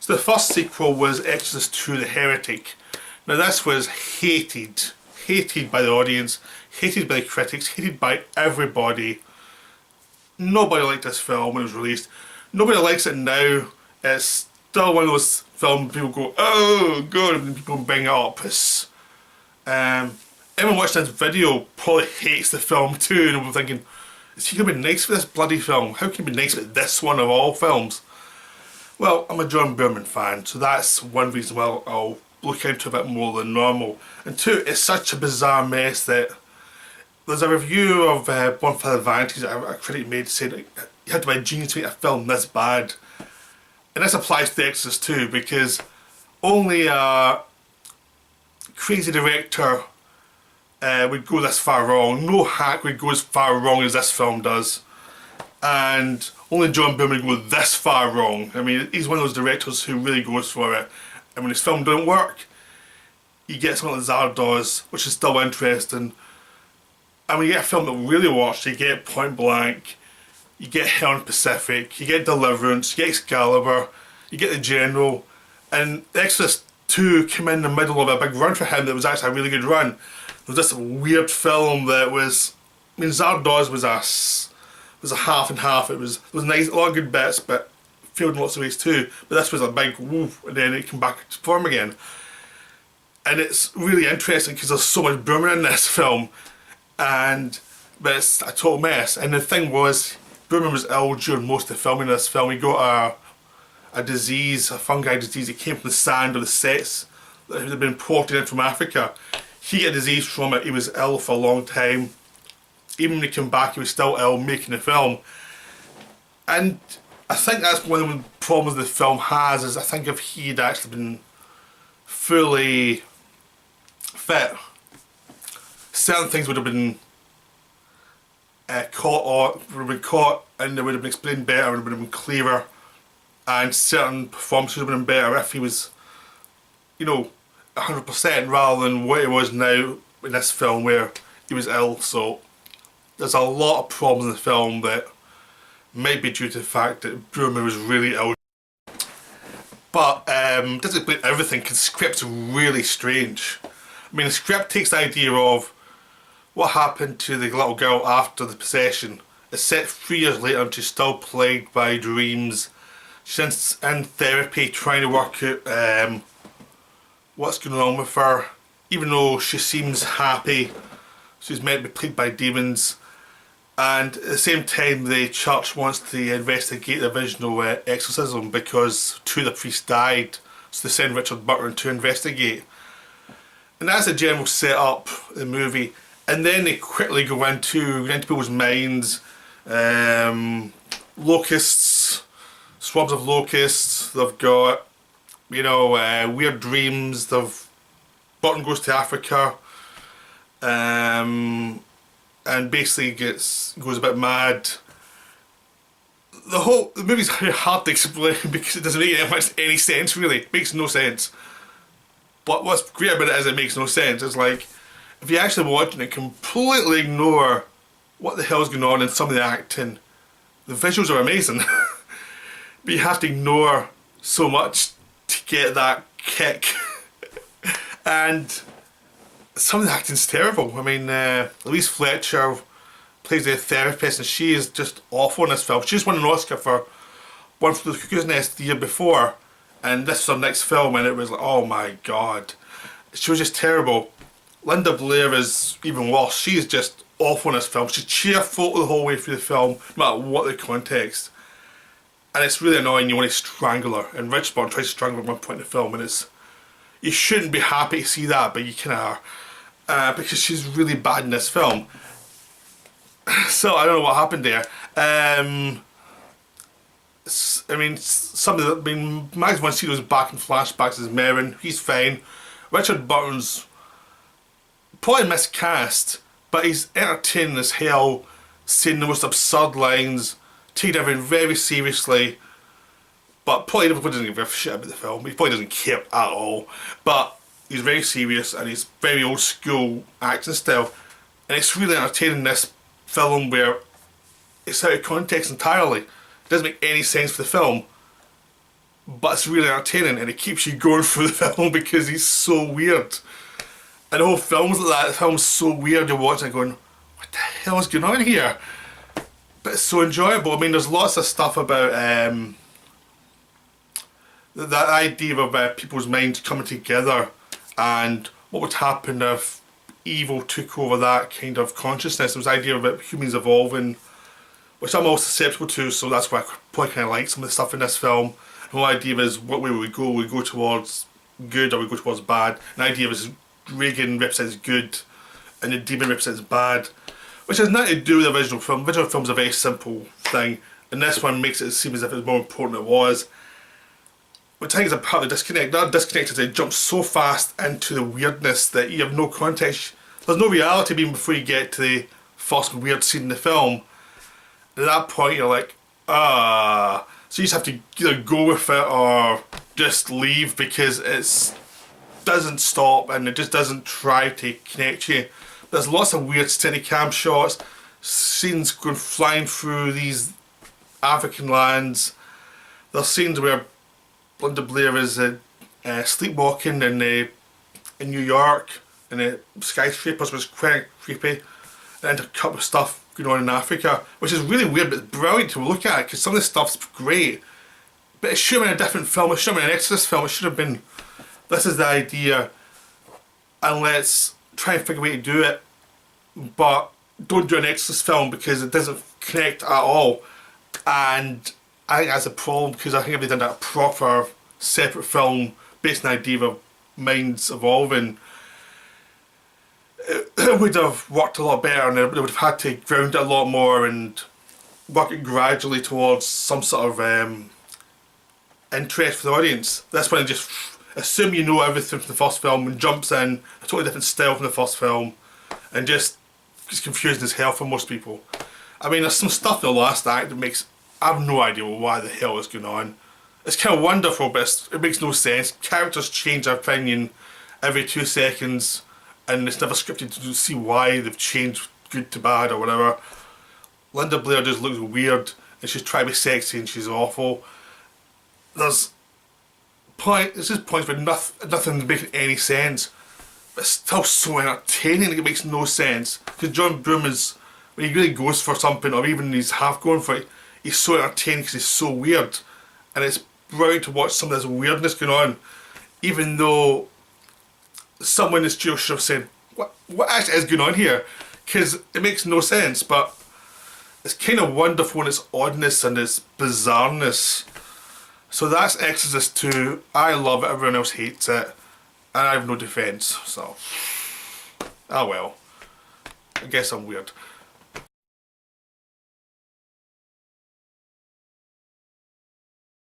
So the first sequel was Exorcist 2, The Heretic. Now this was hated by the audience, hated by the critics, hated by everybody. Nobody liked this film when it was released. Nobody likes it now. It's still one of those films people go, oh god, and people bring it up. Everyone watching this video probably hates the film too, and we're thinking, is he going to be nice for this bloody film? How can he be nice for this one of all films? Well, I'm a John Boorman fan, so that's one reason why I'll look into it a bit more than normal. And two, it's such a bizarre mess that there's a review of One for the Vanities that a critic made saying you had to be a genius to make a film this bad. And this applies to The Exorcist too, because only a crazy director would go this far wrong. No hack would go as far wrong as this film does. And only John Boorman would go this far wrong. I mean, he's one of those directors who really goes for it. And when his film doesn't work, you get something like Zardoz, which is still interesting. And when you get a film that really works, you get Point Blank, you get Hell in the Pacific, you get Deliverance, you get Excalibur, you get The General. And Exorcist 2 came in the middle of a big run for him that was actually a really good run. There was this weird film that was, I mean, Zardoz was a half and half. It was nice, a lot of good bits, but failed in lots of ways too. But this was a big woof, and then it came back to form again. And it's really interesting because there's so much Boorman in this film, but it's a total mess. And the thing was, Boorman was ill during most of the filming of this film. He got a disease, a fungi disease that came from the sand or the sets that had been imported in from Africa. He got a disease from it. He was ill for a long time. Even when he came back, he was still ill making the film. And I think that's one of the problems the film has, is I think if he'd actually been fully fit, certain things would have been caught and they would have been explained better, would have been clearer, and certain performances would have been better if he was, you know, 100% rather than what he was now in this film where he was ill. So there's a lot of problems in the film that might be due to the fact that Boorman was really ill. But doesn't explain everything because the script's really strange. I mean, the script takes the idea of what happened to the little girl after the possession. It's set 3 years later and she's still plagued by dreams. She's in therapy trying to work out what's going on with her. Even though she seems happy, she's meant to be plagued by demons. And at the same time, the church wants to investigate the original exorcism because two of the priests died, so they send Richard Burton to investigate. And that's the general setup of the movie. And then they quickly go into people's minds. Locusts, swarms of locusts. They've got, you know, weird dreams. Burton goes to Africa. And basically goes a bit mad. The movie's hard to explain because it doesn't make any sense really. It makes no sense. But what's great about it is it makes no sense. It's like, if you're actually watching it, completely ignore what the hell's going on in some of the acting. The visuals are amazing. But you have to ignore so much to get that kick. And some of the acting's terrible. I mean, Louise Fletcher plays the therapist and she is just awful in this film. She just won an Oscar for One Flew Over the Cuckoo's Nest the year before, and this was her next film, and it was like, oh my god. She was just terrible. Linda Blair is even worse. She is just awful in this film. She's cheerful the whole way through the film, no matter what the context. And it's really annoying. You want to strangle her, and Richard Burton tries to strangle her at one point in the film, and you shouldn't be happy to see that, but you kind of are. Because she's really bad in this film. So I don't know what happened there. I mean, Max von Sydow's back in flashbacks as Merrin. He's fine. Richard Burton's probably miscast, but he's entertaining as hell, saying the most absurd lines, taking everything very seriously. But probably doesn't give a shit about the film. He probably doesn't care at all. But he's very serious and he's very old school acting style. And it's really entertaining, this film where it's out of context entirely. It doesn't make any sense for the film. but it's really entertaining and it keeps you going through the film because he's so weird. And the whole film's like that. The film's so weird, you're watching it going, what the hell is going on here? But it's so enjoyable. I mean, there's lots of stuff about that idea of people's minds coming together and what would happen if evil took over that kind of consciousness. There was the idea about humans evolving, which I'm also susceptible to, so that's why I probably kind of like some of the stuff in this film. The whole idea is what way we go towards good or we go towards bad. And the idea is Reagan represents good and the demon represents bad, which has nothing to do with the original film. The original film's a very simple thing, and this one makes it seem as if it's more important than it was. Which I think is a part of the disconnect. That disconnect is it jumps so fast into the weirdness that you have no context. There's no reality even before you get to the first weird scene in the film. At that point you're like, ah. So you just have to either go with it or just leave because it doesn't stop and it just doesn't try to connect you. There's lots of weird steady cam shots, scenes going flying through these African lands. There's scenes where Linda Blair is sleepwalking in New York in the skyscrapers, which is quite creepy, and a couple of stuff going on in Africa, which is really weird but it's brilliant to look at because some of this stuff's great, but it should have been a different film. It should have been an Exorcist film. It should have been, this is the idea and let's try and figure a way to do it, but don't do an Exorcist film because it doesn't connect at all. And I think that's a problem because I think if they done a proper separate film based on the idea of minds evolving, it would have worked a lot better and they would have had to ground it a lot more and work it gradually towards some sort of interest for the audience. That's when they just assume you know everything from the first film and jumps in a totally different style from the first film and just is confusing as hell for most people. I mean, there's some stuff in the last act that makes, I have no idea why the hell is going on. It's kind of wonderful, but it makes no sense. Characters change their opinion every 2 seconds, and it's never scripted to see why they've changed good to bad or whatever. Linda Blair just looks weird, and she's trying to be sexy, and she's awful. There's just points where nothing's making any sense, but it's still so entertaining. Like, it makes no sense because John Boorman, when he really goes for something, or even he's half going for it, he's so entertaining because he's so weird, and it's brilliant to watch some of this weirdness going on, even though someone in the studio should have said, what actually is going on here? Because it makes no sense, but it's kind of wonderful in its oddness and its bizarreness. So that's Exorcist 2. I love it, everyone else hates it, and I have no defence, so, ah well, I guess I'm weird.